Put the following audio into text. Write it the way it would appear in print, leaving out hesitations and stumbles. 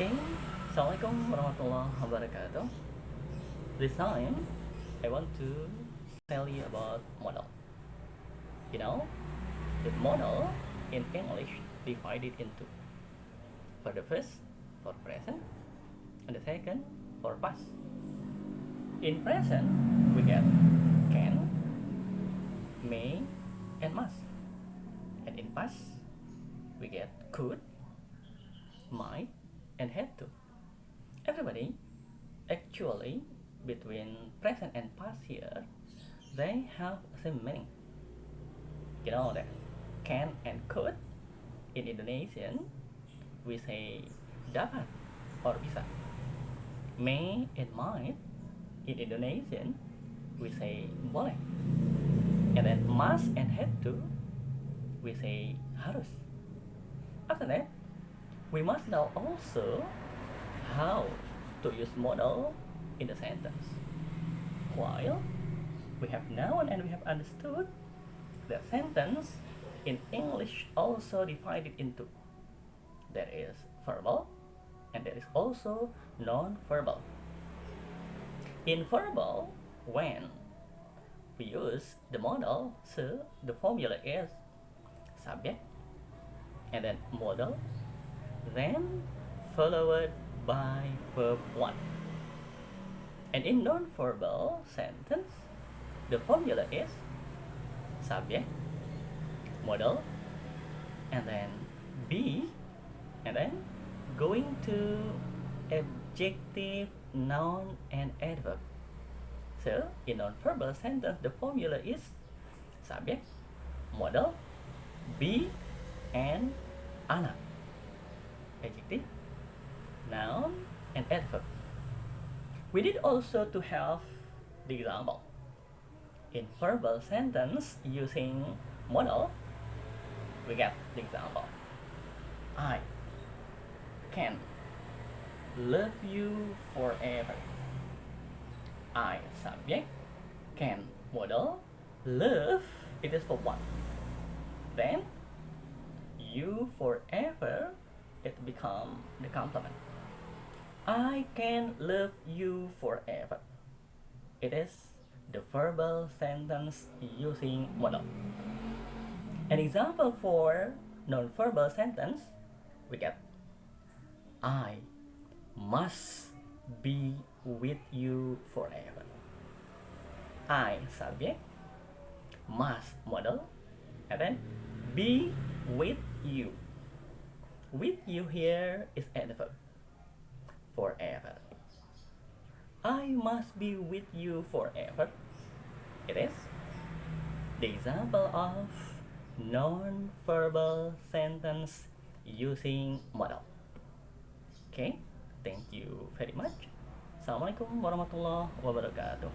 Okay, Assalamualaikum warahmatullahi wabarakatuh. This time, I want to tell you about model. You know, the model in English divided into for the first for present and the second for past. In present, we get can, may, and must. And in past, we get could, might, and had to. Everybody, actually, between present and past here, they have same meaning. You know that can and could in Indonesian we say dapat or bisa. May and might in Indonesian we say boleh. And then must and had to we say harus. After that, we must know also how to use modal in the sentence. While we have known and we have understood the sentence in English also divided into there is verbal and there is also non-verbal. In verbal, when we use the modal, so the formula is subject and then modal, then followed by verb 1. And in non-verbal sentence, the formula is subject, modal, and then be, and then going to adjective, noun, and adverb. So in non-verbal sentence, the formula is subject, modal, be, and anak. Adjective, noun, and adverb. We need also to have the example. In verbal sentence using modal, we get the example. I can love you forever. I subject, can modal, love it is for one. Then you forever it become the complement. I can love you forever. It is the verbal sentence using modal. An example for non-verbal sentence, we get I must be with you forever. I subject, must modal, and then be with you. With you here is adverb. Forever. I must be with you forever. It is the example of non-verbal sentence using modal. Okay, thank you very much. Assalamualaikum warahmatullahi wabarakatuh.